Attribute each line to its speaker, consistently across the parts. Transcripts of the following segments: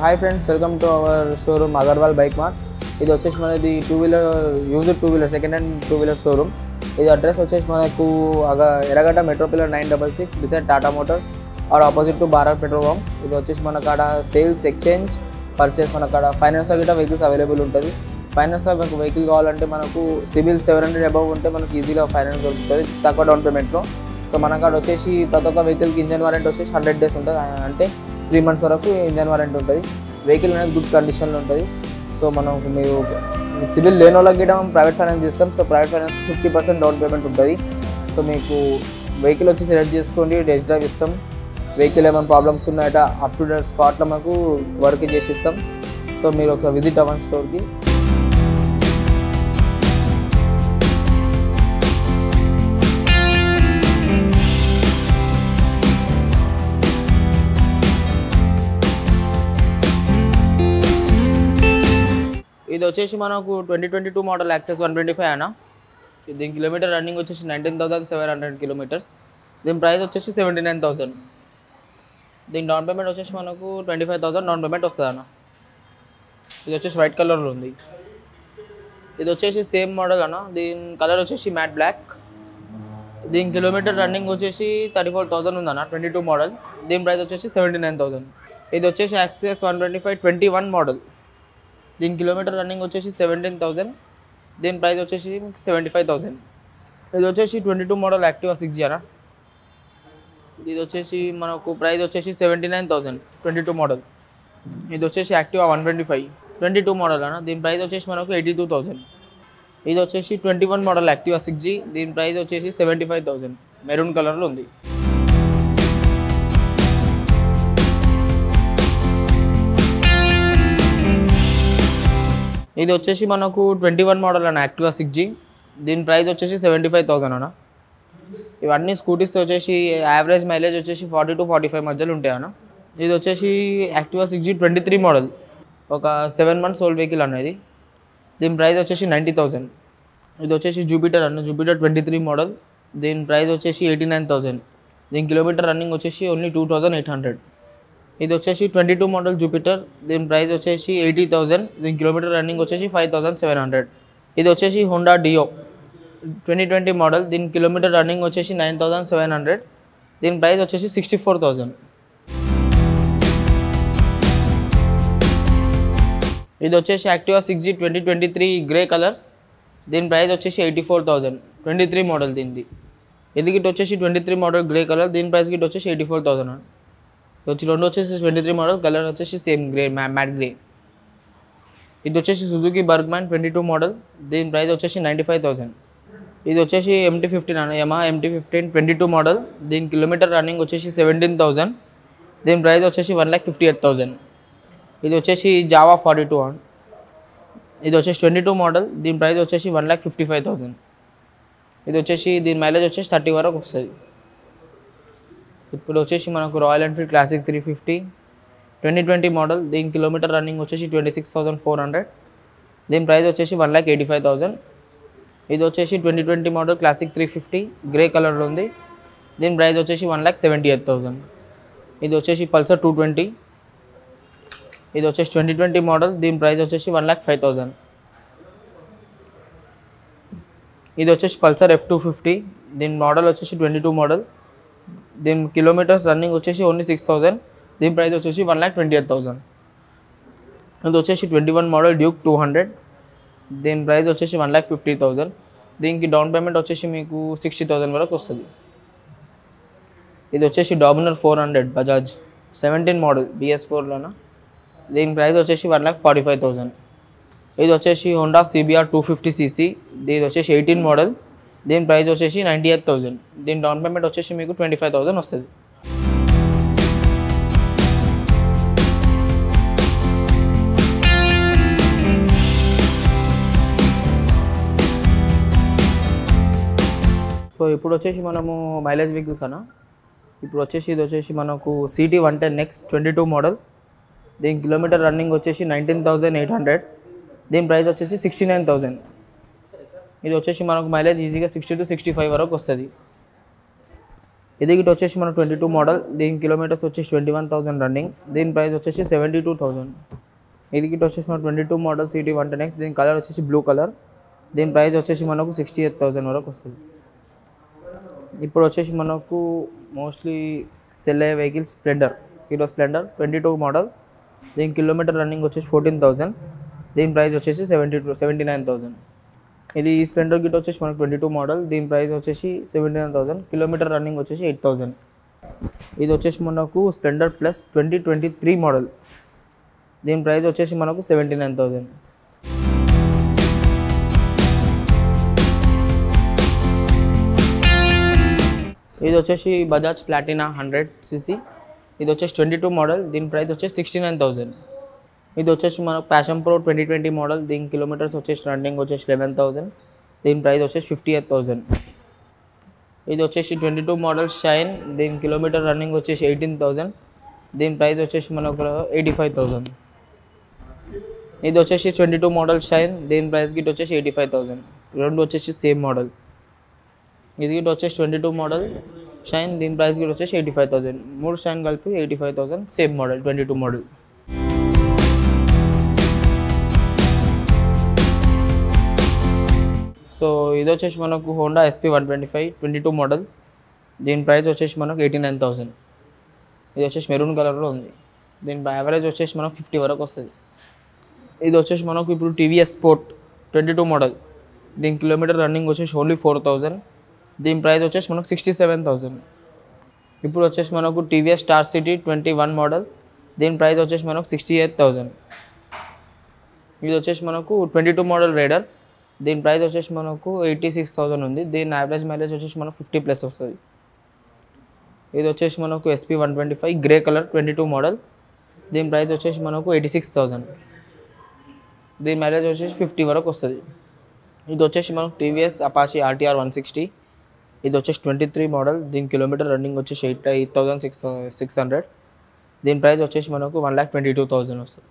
Speaker 1: Hi friends, welcome to our showroom Agarwal bike mart. ఇది వచ్చేసి మనది used two wheeler second hand two wheeler showroom. ఇది address వచ్చేసి మనకు Erragadda metro pillar 966 beside Tata Motors or opposite to Bharat petrol pump. ఇది వచ్చేసి మన కాడ సేల్స్, ఎక్స్చేంజ్, పర్చేస్, మన కాడ ఫైనాన్స్లో గిట్ట వెహికల్స్ అవైలబుల్ ఉంటుంది. ఫైనాన్స్లో మనకు వెహికల్ కావాలంటే మనకు సిబిల్ 700 అబవ్ ఉంటే మనకు ఈజీగా ఫైనాన్స్ దొరుకుతుంది తక్కువ డౌన్ పేమెంట్లో. సో మన కాడ వచ్చేసి ప్రతి ఒక్క వెహికల్కి ఇంజన్ వారంటీ వచ్చేసి 100 days ఉంటుంది, అంటే 3 months వరకు ఇంజన్ వారంటీ ఉంటుంది. వెహికల్ అనేది గుడ్ కండిషన్లో ఉంటుంది. సో మనకు మీరు సిబిల్ లేని వాళ్ళకి కూడా ప్రైవేట్ ఫైనాన్స్ చేస్తాం. So private finance 50% down payment ఉంటుంది. సో మీకు వెహికల్ వచ్చి సెలెక్ట్ చేసుకోండి, టెస్ట్ డ్రైవ్ ఇస్తాం. వెహికల్ ఏమైనా ప్రాబ్లమ్స్ ఉన్నాయట అప్ టు డేట్ స్పాట్లో మాకు వర్క్ చేసి ఇస్తాం. సో మీరు ఒకసారి విజిట్ అవ్వండి స్టోర్కి. ఇది వచ్చేసి మనకు 2022 మోడల్ యాక్సెస్ 125 అన్న. దీని కిలోమీటర్ రన్నింగ్ వచ్చేసి 19,700 kilometers. దీని ప్రైస్ వచ్చేసి 79,000. దీని డౌన్ పేమెంట్ వచ్చేసి మనకు 25,000 డౌన్ పేమెంట్ వస్తుంది అన్న. ఇది వచ్చేసి వైట్ కలర్లో ఉంది. ఇది వచ్చేసి సేమ్ మోడల్ అన్న. దీని కలర్ వచ్చేసి మ్యాట్ బ్లాక్. దీని కిలోమీటర్ రన్నింగ్ వచ్చేసి 34,000 ఉంది అన్న. 22 మోడల్. దీని ప్రైస్ వచ్చేసి 79,000. ఇది వచ్చేసి యాక్సెస్ 125 21 మోడల్. దీని కిలోమీటర్ రన్నింగ్ వచ్చేసి 17,000. దీని ప్రైస్ వచ్చేసి 75,000. ఇది వచ్చేసి 22 మోడల్ యాక్టివా 6G అన్న. ఇది వచ్చేసి మనకు ప్రైస్ వచ్చేసి 79,000 22 మోడల్. ఇది వచ్చేసి యాక్టివా 125 22 మోడల్ అన్న. దీని ప్రైస్ వచ్చేసి మనకు 82,000. ఇది వచ్చేసి 21 మోడల్ యాక్టివా 6G. దీని ప్రైస్ వచ్చేసి 75,000. మెరూన్ కలర్లో ఉంది. ఇది వచ్చేసి మనకు 21 మోడల్ అన్న యాక్టివా 6G. దీని ప్రైస్ వచ్చేసి 75,000 అన్న. ఇవన్నీ స్కూటీస్తో వచ్చేసి యావరేజ్ మైలేజ్ వచ్చేసి 40 to 45 మధ్యలో ఉంటాయి అన్న. ఇది వచ్చేసి యాక్టివా 6G 23 మోడల్, ఒక 7 months ఓల్డ్ వెహికల్ అనేది. దీని ప్రైస్ వచ్చేసి 90,000. ఇది వచ్చేసి జూపిటర్ అన్న. Jupiter 23 model. దీని ప్రైస్ వచ్చేసి 89,000. దీని కిలోమీటర్ రన్నింగ్ వచ్చేసి ఓన్లీ 2,800. ఇది వచ్చేసి 22 మోడల్ జూపిటర్. దీని ప్రైస్ వచ్చేసి 80,000. దీని కిలోమీటర్ రన్నింగ్ వచ్చేసి 5,700. ఇది వచ్చేసి హోండా డియో 2020 మోడల్. దీని కిలోమీటర్ రన్నింగ్ వచ్చేసి 9,700. దీని ప్రైస్ వచ్చేసి 64,000. ఇది వచ్చేసి యాక్టివా 6G 2023 గ్రే కలర్. దీని ప్రైస్ వచ్చేసి 84,000. 23 మోడల్ దీనిది. ఇది గిట్ వచ్చేసి 23 మోడల్ గ్రే కలర్. దీని ప్రైస్ గిట్ వచ్చేసి 84,000. రెండు వచ్చేసి 23 మోడల్, కలర్ వచ్చేసి సేమ్ గ్రే, మ్యాట్ గ్రే. ఇది వచ్చేసి సుజుకి బర్గ్మ్యాన్ 22 మోడల్. దీని ప్రైస్ వచ్చేసి 95,000. ఇది వచ్చేసి MT-15 అన్న. Yamaha MT-15 22 model. దీని కిలోమీటర్ రన్నింగ్ వచ్చేసి 17,000. దీని ప్రైస్ వచ్చేసి 1,58,000. ఇది వచ్చేసి జావా 42 అన్న. ఇది వచ్చేసి 22 మోడల్. దీని ప్రైస్ వచ్చేసి 1,55,000. ఇది వచ్చేసి దీని మైలేజ్ వచ్చేసి 30 వరకు వస్తుంది. ఇప్పుడు వచ్చేసి మనకు రాయల్ ఎన్ఫీల్డ్ క్లాసిక్ 350 2020 మోడల్. దీని కిలోమీటర్ రన్నింగ్ వచ్చేసి 26,400. దీని ప్రైస్ వచ్చేసి 1,85,000. ఇది వచ్చేసి 2020 మోడల్ క్లాసిక్ 350 గ్రే కలర్లో ఉంది. దీని ప్రైస్ వచ్చేసి 1,78,000. ఇది వచ్చేసి పల్సర్ 220. ఇది వచ్చేసి 2020 మోడల్. దీని ప్రైస్ వచ్చేసి 1,05,000. ఇది వచ్చేసి పల్సర్ F250. దీని మోడల్ వచ్చేసి 22 మోడల్. దీని కిలోమీటర్స్ రన్నింగ్ వచ్చేసి ఓన్లీ 6,000. దీని ప్రైస్ వచ్చేసి 1,28,000. ఇది వచ్చేసి 21 మోడల్ డ్యూక్ 200. దీని ప్రైస్ వచ్చేసి 1,50,000. దీనికి డౌన్ పేమెంట్ వచ్చేసి మీకు 60,000 వరకు వస్తుంది. ఇది వచ్చేసి డామినర్ 400 బజాజ్ 17 మోడల్ BS4లోన. దీని ప్రైస్ వచ్చేసి 1,45,000. ఇది వచ్చేసి హోండా CBR 250cc. దీని వచ్చేసి 18 మోడల్. దీని ప్రైస్ వచ్చేసి 98,000. దీని డౌన్ పేమెంట్ వచ్చేసి మీకు 25,000 వస్తుంది. సో ఇప్పుడు వచ్చేసి మనము మైలేజ్ వెహికల్స్ అన్న. ఇప్పుడు వచ్చేసి ఇది వచ్చేసి మనకు CT 110X 22 మోడల్. దీని కిలోమీటర్ రన్నింగ్ వచ్చేసి 19,800. దీని ప్రైస్ వచ్చేసి 69,000. ఇది వచ్చేసి మనకు మైలేజ్ ఈజీగా 60 to 65 వరకు వస్తుంది. ఇది గిట్ వచ్చేసి మన 22 మోడల్, దీని కిలోమీటర్స్ వచ్చేసి 21,000 రన్నింగ్, దీని ప్రైస్ వచ్చేసి 72,000. ఇది గిట్ వచ్చేసి మన 22 మోడల్ సిటీ 110X, దీని కలర్ వచ్చేసి బ్లూ కలర్, దీని ప్రైస్ వచ్చేసి మనకు 68,000 వరకు వస్తుంది. ఇప్పుడు వచ్చేసి మనకు మోస్ట్లీ సెల్ అయ్యే vehicle Splendor, hero Splendor 22 model, దీని కిలోమీటర్ రన్నింగ్ వచ్చేసి 14,000, దీని ప్రైస్ వచ్చేసి 79,000. ఇది ఈ స్ప్లెండర్ గిట్ వచ్చేసి మనకు 22 మోడల్, దీని ప్రైస్ వచ్చేసి 79,000, కిలోమీటర్ రన్నింగ్ వచ్చేసి 8,000. ఇది వచ్చేసి మనకు స్ప్లెండర్ ప్లస్ 2023 మోడల్, దీని ప్రైస్ వచ్చేసి మనకు 79,000. ఇది వచ్చేసి బజాజ్ ప్లాటినా 100cc, ఇది వచ్చేసి 22 మోడల్, దీని ప్రైస్ వచ్చేసి 69,000. ఇది వచ్చేసి మనకు ప్యాషన్ ప్రో 2020 మోడల్, దీని కిలోమీటర్స్ వచ్చేసి రన్నింగ్ వచ్చేసి 11,000, దీని ప్రైస్ వచ్చేసి 58,000. ఇది వచ్చేసి 22 మోడల్ షైన్, దీని కిలోమీటర్ రన్నింగ్ వచ్చేసి 18,000, దీని ప్రైస్ వచ్చేసి మనకు 85,000. ఇది వచ్చేసి 22 మోడల్ షైన్, దీని ప్రైస్ గిట్ వచ్చేసి 85,000. రెండు వచ్చేసి సేమ్ మోడల్. ఇది గిట్ వచ్చేసి 22 మోడల్ షైన్, దీని ప్రైస్ గిట్ వచ్చేసి 85,000. మూడు షైన్ కలిపి 85,000, సేమ్ మోడల్ 22 మోడల్. సో ఇది వచ్చేసి మనకు హోండా SP 125 22 మోడల్, దీని ప్రైస్ వచ్చేసి మనకు 89,000. ఇది వచ్చేసి మెరూన్ కలర్లో ఉంది, దీని యావరేజ్ వచ్చేసి మనకు 50 వరకు వస్తుంది. ఇది వచ్చేసి మనకు ఇప్పుడు TVS స్పోర్ట్ 22 మోడల్, దీని కిలోమీటర్ రన్నింగ్ వచ్చేసి ఓన్లీ 4,000, దీని ప్రైస్ వచ్చేసి మనకు 67,000. ఇప్పుడు వచ్చేసి మనకు TVS స్టార్ సిటీ 21 మోడల్, దీని ప్రైస్ వచ్చేసి మనకు 68,000. ఇది వచ్చేసి మనకు 22 మోడల్ రైడర్, దీని ప్రైస్ వచ్చేసి మనకు 86,000 ఉంది, దీని యావరేజ్ మైలేజ్ వచ్చేసి మనకు 50+ వస్తుంది. ఇది వచ్చేసి మనకు SP 125 గ్రే కలర్ 22 మోడల్, దీని ప్రైస్ వచ్చేసి మనకు 86,000, దీని మైలేజ్ వచ్చేసి 50 వరకు వస్తుంది. ఇది వచ్చేసి మనకు TVS అపాచీ RTR 160, ఇది వచ్చేసి 23 మోడల్, దీని కిలోమీటర్ రన్నింగ్ వచ్చేసి 8,600, దీని ప్రైస్ వచ్చేసి మనకు 1,22,000 వస్తుంది.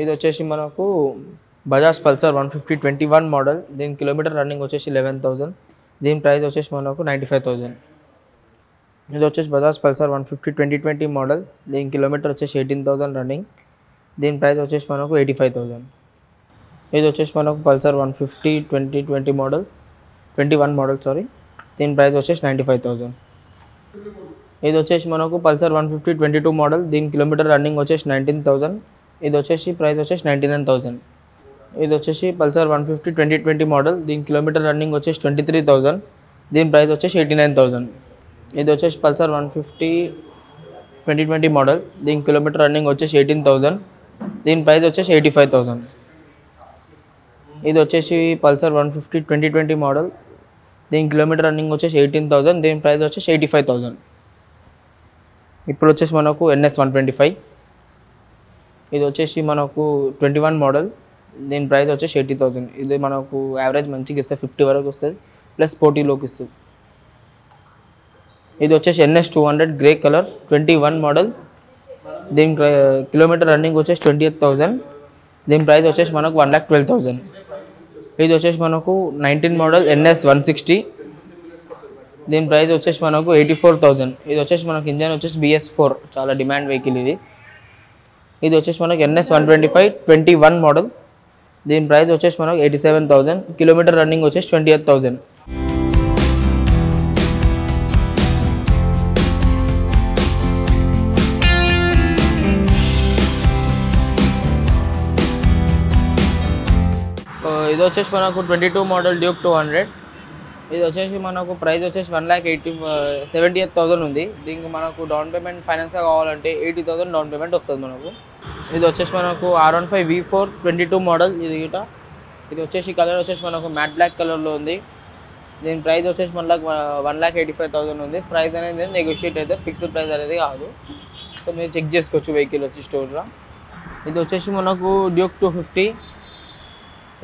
Speaker 1: ఇది వచ్చేసి మనకు బజాజ్ పల్సర్ 150 21 మోడల్, దీని కిలోమీటర్ రన్నింగ్ వచ్చేసి 11,000, దీని ప్రైస్ వచ్చేసి మనకు 95,000. ఇది వచ్చేసి బజాజ్ పల్సర్ 150 2020 మోడల్, దీని కిలోమీటర్ వచ్చేసి 18,000 రన్నింగ్, దీని ప్రైస్ వచ్చేసి మనకు 85,000. ఇది వచ్చేసి మనకు పల్సర్ 150 2020 మోడల్ 21 మోడల్ దీని ప్రైస్ వచ్చేసి 95,000. ఇది వచ్చేసి మనకు పల్సర్ 150 22 మోడల్, దీని కిలోమీటర్ రన్నింగ్ వచ్చేసి 19,000, ఇది వచ్చేసి ప్రైస్ వచ్చేసి 99,000. ఇది వచ్చేసి పల్సర్ 150 2020 మోడల్, దీని కిలోమీటర్ రన్నింగ్ వచ్చేసి 23,000, దీని ప్రైస్ వచ్చేసి 89,000. ఇది వచ్చేసి పల్సర్ 150 2020 మోడల్, దీని కిలోమీటర్ రన్నింగ్ వచ్చేసి 18,000, దీని ప్రైస్ వచ్చేసి 85,000. ఇది వచ్చేసి పల్సర్ 150 2020 మోడల్, దీని కిలోమీటర్ రన్నింగ్ వచ్చేసి 18,000, దీని ప్రైస్ వచ్చేసి 85,000. ఇప్పుడు వచ్చేసి మనకు NS 125, ఇది వచ్చేసి మనకు 21 మోడల్, దీని ప్రైస్ వచ్చేసి 80,000. ఇది మనకు యావరేజ్ మంచిగా ఇస్తుంది, 50 వరకు వస్తుంది, ప్లస్ 40లోకి ఇస్తుంది. ఇది వచ్చేసి NS 200 గ్రే కలర్ 21 మోడల్, దీని కిలోమీటర్ రన్నింగ్ వచ్చేసి 28,000, దీని ప్రైస్ వచ్చేసి మనకు 1,12,000. ఇది వచ్చేసి మనకు 19 మోడల్ NS 160, దీని ప్రైస్ వచ్చేసి మనకు 84,000. ఇది వచ్చేసి మనకు ఇంజన్ వచ్చేసి BS4, చాలా డిమాండ్ వెహికల్ ఇది. ఇది వచ్చేసి మనకు NS 125 21 మోడల్, దీని ప్రైస్ వచ్చేసి మనకు 87,000, కిలోమీటర్ రన్నింగ్ వచ్చేసి 28,000. ఇది వచ్చేసి మనకు 22 మోడల్ డ్యూక్ 200, ఇది వచ్చేసి మనకు ప్రైస్ వచ్చేసి 1,78,000 ఉంది. దీనికి మనకు డౌన్ పేమెంట్ ఫైనాన్స్గా కావాలంటే 80,000 డౌన్ పేమెంట్ వస్తుంది మనకు. ఇది వచ్చేసి మనకు R15 V4 22 మోడల్, ఇది వచ్చేసి కలర్ వచ్చేసి మనకు మ్యాట్ బ్లాక్ కలర్లో ఉంది. దీని ప్రైస్ వచ్చేసి మనకు 1,85,000 ఉంది. ప్రైస్ అనేది నెగోషియేట్ అయితే, ఫిక్స్డ్ ప్రైస్ అనేది కాదు. సో మీరు చెక్ చేసుకోవచ్చు వెహికల్ వచ్చి స్టోర్లో. ఇది వచ్చేసి మనకు డ్యూక్ 250,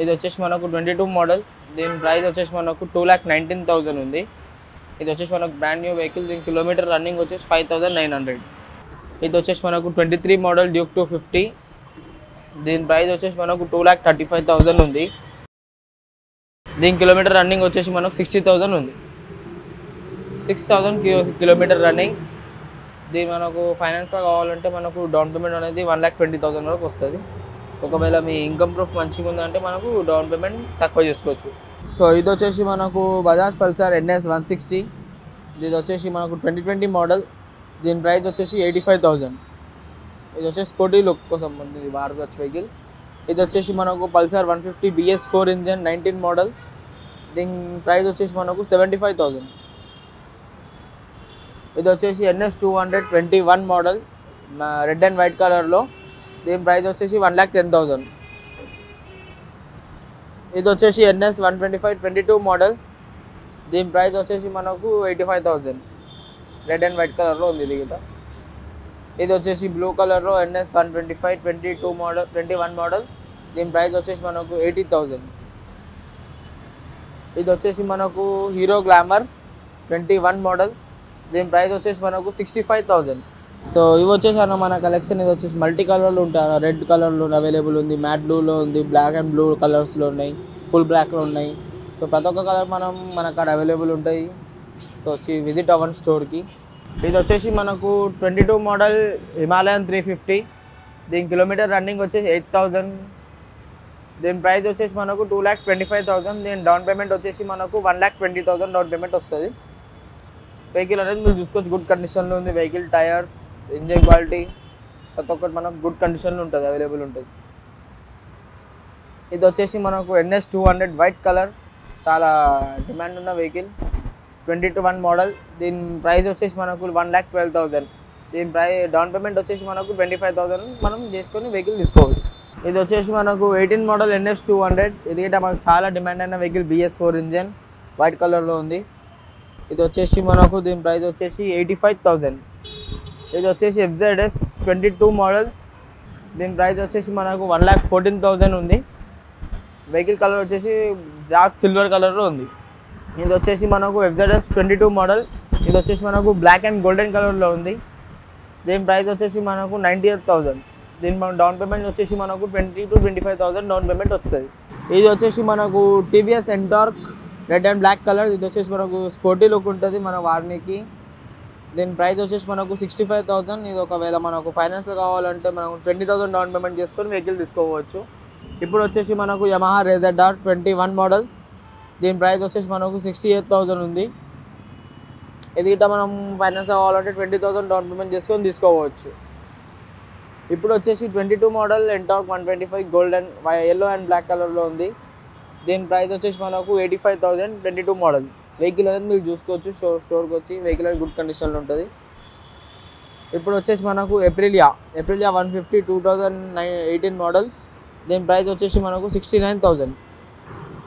Speaker 1: ఇది వచ్చేసి మనకు 22 మోడల్, దీని ప్రైస్ వచ్చేసి మనకు 2,19,000 ఉంది. ఇది వచ్చేసి మనకు బ్రాండ్ న్యూ వెహికల్, దీని కిలోమీటర్ రన్నింగ్ వచ్చేసి 5,900. ఇది వచ్చేసి మనకు 23 మోడల్ డ్యూక్ 250, దీని ప్రైస్ వచ్చేసి మనకు 2,35,000 ఉంది. దీని కిలోమీటర్ రన్నింగ్ వచ్చేసి మనకు 60,000 ఉంది. 6000 కిలోమీటర్ రన్నింగ్. దీని మనకు ఫైనాన్స్గా కావాలంటే మనకు డౌన్ పేమెంట్ అనేది 1,20,000 వరకు వస్తుంది. ఒకవేళ మీ ఇన్కమ్ ప్రూఫ్ మంచిగా ఉందంటే మనకు డౌన్ పేమెంట్ తక్కువ చేసుకోవచ్చు. సో ఇది వచ్చేసి మనకు బజాజ్ పల్సర్ NS 160. ఇది వచ్చేసి మనకు 2020 మోడల్. దీని ప్రైస్ వచ్చేసి 85,000. ఇది వచ్చేసి స్పోర్టీ లుక్ కోసం ఉంది భారత్ వెహికల్. ఇది వచ్చేసి మనకు పల్సర్ 150 BS4 ఇంజన్ 19 మోడల్. దీని ప్రైస్ వచ్చేసి మనకు 75,000. ఇది వచ్చేసి NS 221 model red and white కలర్లో. దీని ప్రైస్ వచ్చేసి 1,10,000. ఇది వచ్చేసి NS 125 22 మోడల్. దీని ప్రైస్ వచ్చేసి మనకు 85,000. రెడ్ అండ్ వైట్ కలర్లో ఉంది ఇది గిట. ఇది వచ్చేసి బ్లూ కలర్లో NS 125 22 మోడల్ 21 మోడల్. దీని ప్రైస్ వచ్చేసి మనకు 80,000. ఇది వచ్చేసి మనకు హీరో గ్లామర్ 21 మోడల్. దీని ప్రైస్ వచ్చేసి మనకు 65,000. సో ఇవి వచ్చేసి అన్న మన కలెక్షన్. ఇది వచ్చేసి మల్టీ కలర్లో ఉంటాయి. రెడ్ కలర్లో అవైలబుల్ ఉంది, మ్యాట్ బ్లూలో ఉంది, బ్లాక్ అండ్ బ్లూ కలర్స్లో ఉన్నాయి, ఫుల్ బ్లాక్లో ఉన్నాయి. సో ప్రతి ఒక్క కలర్ మన అక్కడ అవైలబుల్ ఉంటాయి. సో వచ్చి విజిట్ అవ్వండి స్టోర్కి. ఇది వచ్చేసి మనకు 22 మోడల్ హిమాలయన్ 350. దీని కిలోమీటర్ రన్నింగ్ వచ్చేసి 8,000. దీని ప్రైస్ వచ్చేసి మనకు 2,25,000. దీని డౌన్ పేమెంట్ వచ్చేసి మనకు 1,20,000 డౌన్ పేమెంట్ వస్తుంది. వెహికల్ అనేది మీరు చూసుకోవచ్చు, గుడ్ కండిషన్లో ఉంది వెహికల్. టైర్స్, ఇంజిన్ క్వాలిటీ ప్రతి ఒక్కటి మనకు గుడ్ కండిషన్లో ఉంటుంది, అవైలబుల్ ఉంటుంది. ఇది వచ్చేసి మనకు NS 200 వైట్ కలర్, చాలా డిమాండ్ ఉన్న వెహికల్. 2021 మోడల్. దీని ప్రైస్ వచ్చేసి మనకు 1,12,000. దీని డౌన్ పేమెంట్ వచ్చేసి మనకు 25,000 మనం చేసుకొని వెహికల్ తీసుకోవచ్చు. ఇది వచ్చేసి మనకు 18 మోడల్ NS 200. ఇది మనకు చాలా డిమాండ్ అయిన వెహికల్. BS4 ఇంజన్ వైట్ కలర్లో ఉంది. ఇది వచ్చేసి మనకు దీని ప్రైస్ వచ్చేసి 85,000. ఇది వచ్చేసి FZS 22 మోడల్. దీని ప్రైస్ వచ్చేసి మనకు 1,14,000 ఉంది. వెహికల్ కలర్ వచ్చేసి డార్క్ సిల్వర్ కలర్లో ఉంది. ఇది వచ్చేసి మనకు FZS 22 మోడల్. ఇది వచ్చేసి మనకు బ్లాక్ అండ్ గోల్డెన్ కలర్లో ఉంది. దీని ప్రైస్ వచ్చేసి మనకు 98,000. దీని మన డౌన్ పేమెంట్ వచ్చేసి మనకు 20,000 to 25,000 డౌన్ పేమెంట్ వస్తుంది. ఇది వచ్చేసి మనకు TVS Ntorq red and black colour. ఇది వచ్చేసి మనకు స్పోర్టీ లుక్ ఉంటుంది మన వార్నికి. దీని ప్రైస్ వచ్చేసి మనకు 65,000. ఇది ఒకవేళ మనకు ఫైనాన్స్ కావాలంటే మనకు 20,000 డౌన్ పేమెంట్ చేసుకొని వెహికల్ తీసుకోవచ్చు. ఇప్పుడు వచ్చేసి మనకు Yamaha Razor Dart 21 మోడల్. దీని ప్రైస్ వచ్చేసి మనకు 68,000 ఉంది. ఇది ఇట్లా మనం ఫైనాన్స్ కావాలంటే 20,000 డౌన్ పేమెంట్ చేసుకొని తీసుకోవచ్చు. ఇప్పుడు వచ్చేసి 22 model Ntorq 125 golden yellow and black కలర్లో ఉంది. దీని ప్రైస్ వచ్చేసి మనకు 85,000. 22 మోడల్ వెహికల్ అనేది మీరు చూసుకోవచ్చు. స్టోర్కి వచ్చి వెహికల్ అనేది గుడ్ కండిషన్లో ఉంటుంది. ఇప్పుడు వచ్చేసి మనకు Aprilia 150 2018 మోడల్. దీని ప్రైస్ వచ్చేసి మనకు 69,000.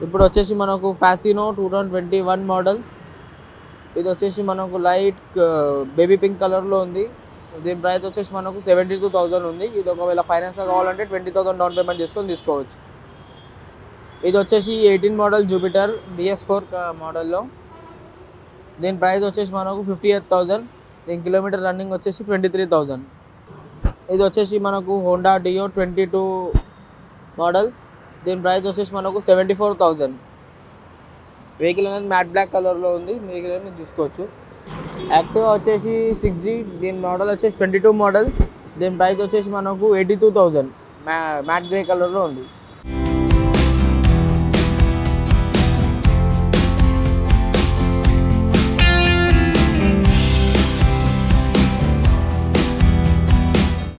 Speaker 1: ఇప్పుడు వచ్చేసి మనకు Fasino 2021 మోడల్. ఇది వచ్చేసి మనకు లైట్ బేబీ పింక్ కలర్లో ఉంది. దీని ప్రైస్ వచ్చేసి మనకు 72,000 ఉంది. ఇది ఒకవేళ ఫైనాన్స్ కావాలంటే 20,000 డౌన్ పేమెంట్ చేసుకొని తీసుకోవచ్చు. ఇది వచ్చేసి 18 మోడల్ జూపిటర్ BS4 మోడల్లో. దీని ప్రైస్ వచ్చేసి మనకు 58,000. దీని కిలోమీటర్ రన్నింగ్ వచ్చేసి 23,000. ఇది వచ్చేసి మనకు హోండా డియో 22 మోడల్. దీని ప్రైస్ వచ్చేసి మనకు 74,000. వెహికల్ అనేది మ్యాట్ బ్లాక్ కలర్లో ఉంది. వెహికల్ అనేది మీరు చూసుకోవచ్చు. యాక్టివా వచ్చేసి 6G. దీని మోడల్ వచ్చేసి 22 మోడల్. దీని ప్రైస్ వచ్చేసి మనకు 82,000. మ్యాట్ గ్రే కలర్లో ఉంది.